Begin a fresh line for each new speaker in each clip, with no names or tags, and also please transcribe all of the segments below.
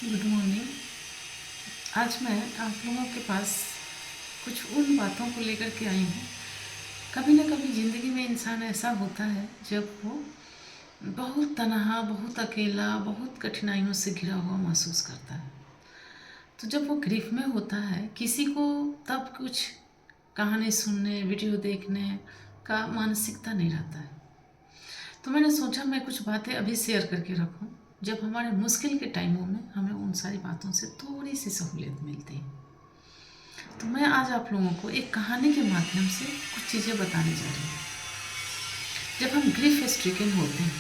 Good morning. आज मैं आप लोगों के पास कुछ उन बातों को लेकर के आई हूँ। कभी ना कभी ज़िंदगी में इंसान ऐसा होता है जब वो बहुत तनहा, बहुत अकेला, बहुत कठिनाइयों से घिरा हुआ महसूस करता है। तो जब वो ग्रीफ में होता है, किसी को तब कुछ कहानी सुनने, वीडियो देखने का मानसिकता नहीं रहता है। तो मैंने सोचा मैं कुछ बातें अभी शेयर करके रखूं, जब हमारे मुश्किल के टाइमों में हमें उन सारी बातों से थोड़ी सी सहूलियत मिलती है। तो मैं आज आप लोगों को एक कहानी के माध्यम से कुछ चीज़ें बताने जा रही हूँ। जब हम ग्रीफ स्ट्रिकन होते हैं,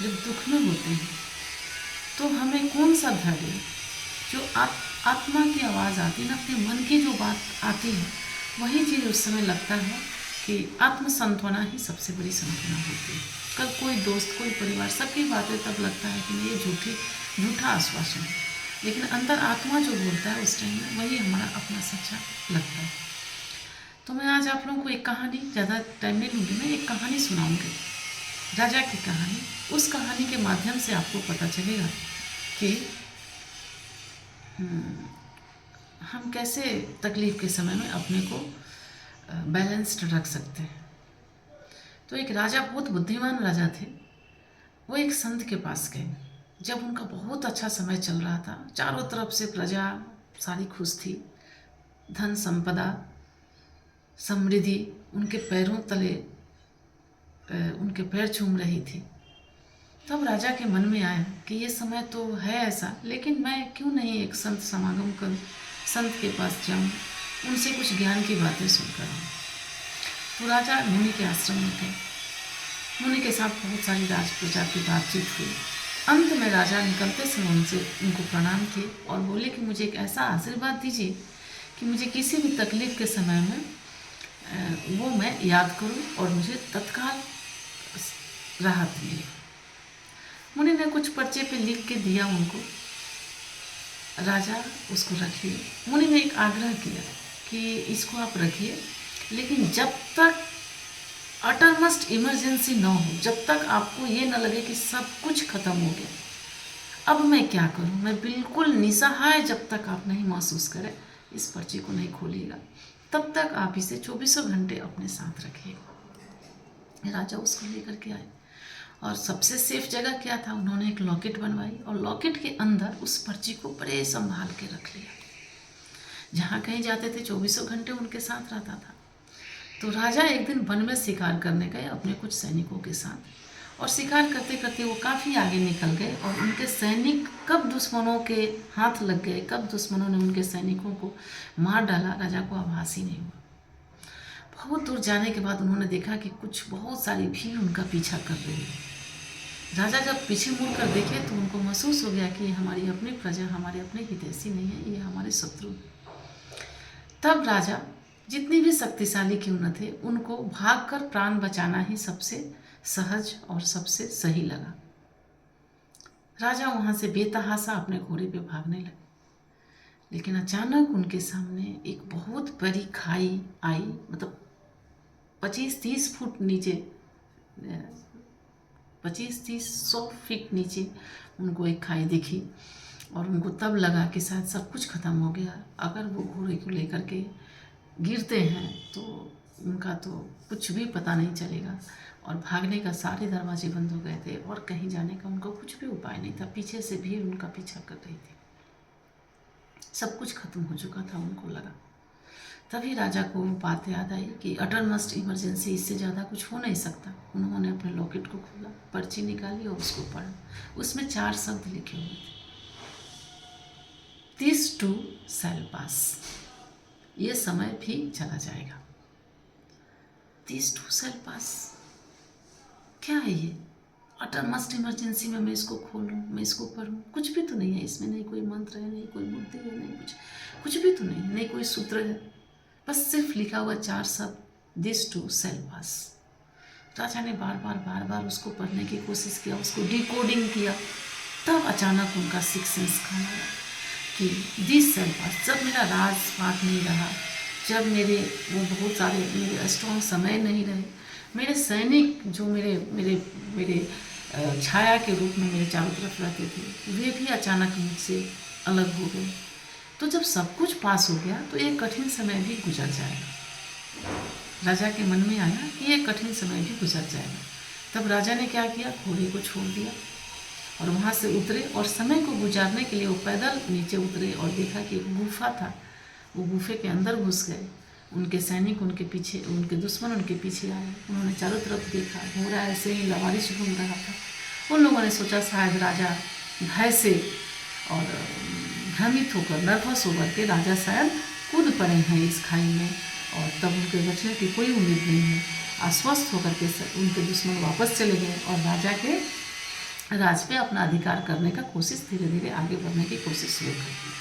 जब दुख में होते हैं, तो हमें कौन सा धैर्य, जो आत्मा की आवाज़ आती है ना, अपने मन की जो बात आती है, वही चीज़ उस समय लगता है कि आत्म सांत्वना ही सबसे बड़ी सांत्वना होती है। कल कोई दोस्त, कोई परिवार, सबकी बातें तब लगता है कि नहीं, ये झूठा आश्वासन है, लेकिन अंदर आत्मा जो बोलता है उस टाइम में वही हमारा अपना सच्चा लगता है। तो मैं आज आप लोगों को एक कहानी, ज़्यादा टाइम नहीं लूँगी, मैं एक कहानी सुनाऊँगी, राजा की कहानी। उस कहानी के माध्यम से आपको पता चलेगा कि हम कैसे तकलीफ़ के समय में अपने को बैलेंस्ड रख सकते हैं। तो एक राजा, बहुत बुद्धिमान राजा थे। वो एक संत के पास गए जब उनका बहुत अच्छा समय चल रहा था। चारों तरफ से प्रजा सारी खुश थी, धन संपदा, समृद्धि उनके पैरों तले, उनके पैर चूम रही थी। तब राजा के मन में आया कि ये समय तो है ऐसा, लेकिन मैं क्यों नहीं एक संत समागम करूं, संत के पास जाऊं, उनसे कुछ ज्ञान की बातें सुनकर आऊँ। तो राजा मुनि के आश्रम में गए। मुनि के साथ बहुत सारी राज प्रजा की बातचीत हुई। अंत में राजा निकलते समय उनको प्रणाम किए और बोले कि मुझे एक ऐसा आशीर्वाद दीजिए कि मुझे किसी भी तकलीफ के समय में वो मैं याद करूं और मुझे तत्काल राहत मिले। मुनि ने कुछ पर्चे पे लिख के दिया उनको। राजा उसको रखिए। मुनि ने एक आग्रह किया कि इसको आप रखिए, लेकिन जब तक अटरमस्ट इमरजेंसी न हो, जब तक आपको ये न लगे कि सब कुछ खत्म हो गया, अब मैं क्या करूं, मैं बिल्कुल निसहाय, जब तक आप नहीं महसूस करें, इस पर्ची को नहीं खोलिएगा, तब तक आप इसे 24 घंटे अपने साथ रखिएगा। राजा उसको लेकर के आए और सबसे सेफ जगह क्या था, उन्होंने एक लॉकेट बनवाई और लॉकेट के अंदर उस पर्ची को बड़े संभाल के रख लिया। जहाँ कहीं जाते थे 24 घंटे उनके साथ रहता था। तो राजा एक दिन वन में शिकार करने गए अपने कुछ सैनिकों के साथ, और शिकार करते करते वो काफ़ी आगे निकल गए और उनके सैनिक कब दुश्मनों के हाथ लग गए, कब दुश्मनों ने उनके सैनिकों को मार डाला, राजा को आभास ही नहीं हुआ। बहुत दूर जाने के बाद उन्होंने देखा कि कुछ बहुत सारी भीड़ उनका पीछा कर रही है। राजा जब पीछे मुड़ कर देखे तो उनको महसूस हो गया कि ये हमारी अपनी प्रजा, हमारे अपने हितैषी नहीं है, ये हमारे शत्रु। तब राजा जितनी भी शक्तिशाली क्यों न थे, उनको भागकर प्राण बचाना ही सबसे सहज और सबसे सही लगा। राजा वहाँ से बेतहाशा अपने घोड़े पे भागने लगे, लेकिन अचानक उनके सामने एक बहुत बड़ी खाई आई। मतलब 25-30 फुट नीचे, 25-30-100 फीट नीचे उनको एक खाई दिखी और उनको तब लगा कि शायद सब कुछ खत्म हो गया। अगर वो घोड़े को लेकर के गिरते हैं तो उनका तो कुछ भी पता नहीं चलेगा, और भागने का सारे दरवाजे बंद हो गए थे और कहीं जाने का उनको कुछ भी उपाय नहीं था। पीछे से भीड़ उनका पीछा कर रही थी, सब कुछ खत्म हो चुका था, उनको लगा। तभी राजा को वो बात याद आई कि अटरमस्ट इमरजेंसी, इससे ज़्यादा कुछ हो नहीं सकता। उन्होंने अपने लॉकेट को खोला, पर्ची निकाली और उसको पढ़ा। उसमें 4 शब्द लिखे हुए थे, दिस टू शैल पास, ये समय भी चला जाएगा। दिस टू शैल पास क्या है ये? अटरमस्ट इमरजेंसी में मैं इसको खोलूं, मैं इसको पढ़ूं, कुछ भी तो नहीं है इसमें, नहीं कोई मंत्र है, नहीं कोई मूर्ति है, नहीं कुछ भी तो नहीं, नहीं कोई सूत्र है, बस सिर्फ लिखा हुआ 4 शब्द, दिस टू शैल पास। राजा ने बार बार उसको पढ़ने की कोशिश किया, उसको डिकोडिंग किया। तब अचानक उनका सिक्स सेंस खाना आया कि दिस शैल पास। जब मेरा राजपाट नहीं रहा, जब मेरे वो बहुत सारे मेरे स्ट्रॉन्ग समय नहीं रहे, मेरे सैनिक जो मेरे मेरे मेरे छाया के रूप में मेरे चारों तरफ रहते थे, वे भी अचानक मुझसे अलग हो गए। तो जब सब कुछ पास हो गया तो एक कठिन समय भी गुजर जाएगा। राजा के मन में आया कि ये कठिन समय भी गुजर जाएगा। तब राजा ने क्या किया, घोड़े को छोड़ दिया और वहाँ से उतरे और समय को गुजारने के लिए वो पैदल नीचे उतरे और देखा कि एक गुफा था। वो गुफे के अंदर घुस गए। उनके सैनिक उनके पीछे, उनके दुश्मन उनके पीछे आए। उन्होंने चारों तरफ देखा, घोड़ा ऐसे ही लवारिश घूम रहा था। उन लोगों ने सोचा शायद राजा भय से और भ्रमित होकर, नर्वस होकर के राजा शायद कूद पड़े हैं इस खाई में और तब उनके बचने की कोई उम्मीद नहीं है। आश्वस्त होकर के उनके दुश्मन वापस चले गए और राजा के राज पे अपना अधिकार करने का कोशिश, धीरे धीरे आगे बढ़ने की कोशिश शुरू कर दी।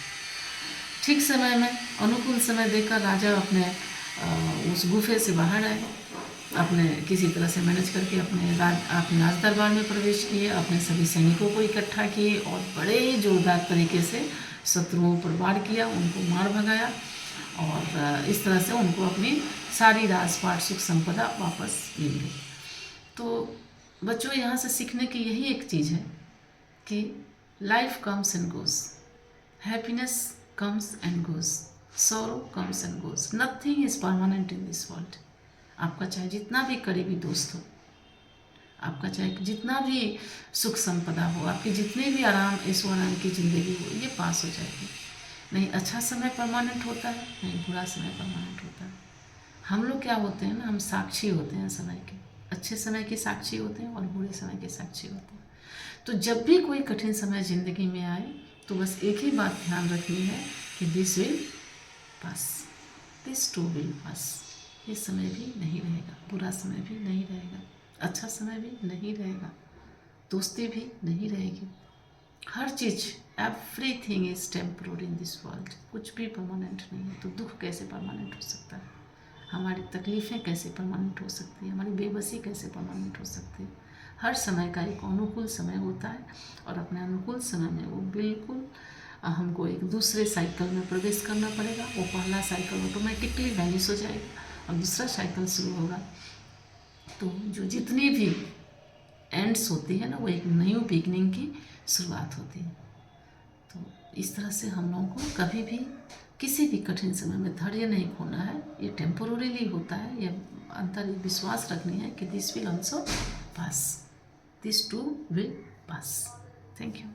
ठीक समय में, अनुकूल समय देखकर राजा अपने उस गुफे से बाहर आए। अपने किसी तरह से मैनेज करके अपने राज दरबार में प्रवेश किए, अपने सभी सैनिकों को इकट्ठा किए और बड़े जोरदार तरीके से शत्रुओं पर वार किया, उनको मार भगाया और इस तरह से उनको अपनी सारी राजपाट सुख संपदा वापस मिल गई। तो बच्चों, यहाँ से सीखने की यही एक चीज़ है कि life comes and goes, happiness comes and goes, sorrow comes and goes, nothing is permanent in this world। आपका चाहे जितना भी करीबी दोस्त हो, आपका चाहे जितना भी सुख संपदा हो, आपकी जितने भी आराम ऐशो-आराम की ज़िंदगी हो, ये पास हो जाएगी। नहीं अच्छा समय परमानेंट होता है, नहीं बुरा समय परमानेंट होता है। हम लोग क्या होते हैं ना, हम साक्षी होते हैं समय के, अच्छे समय के साक्षी होते हैं और बुरे समय के साक्षी होते हैं। तो जब भी कोई कठिन समय ज़िंदगी में आए तो बस एक ही बात ध्यान रखनी है कि this will pass, this too will pass. ये समय भी नहीं रहेगा, बुरा समय भी नहीं रहेगा, अच्छा समय भी नहीं रहेगा, दोस्ती भी नहीं रहेगी। हर चीज़, everything is temporary in this world. कुछ भी परमानेंट नहीं है। तो दुख कैसे परमानेंट हो सकता है, हमारी तकलीफ़ें कैसे परमानेंट हो सकती है, हमारी बेबसी कैसे परमानेंट हो सकती है। हर समय का एक अनुकूल समय होता है और अपने अनुकूल समय में वो बिल्कुल हमको एक दूसरे साइकिल में प्रवेश करना पड़ेगा। वो पहला साइकिल ऑटोमेटिकली वैनिश हो जाएगा और दूसरा साइकिल शुरू होगा। तो जो जितनी भी एंड्स होती है ना, वो एक न्यू बिगनिंग की शुरुआत होती है। तो इस तरह से हम लोगों को कभी भी किसी भी कठिन समय में धैर्य नहीं खोना है। ये टेम्पोररीली होता है। ये अंतर विश्वास रखनी है कि this will also pass, this too will pass. Thank you.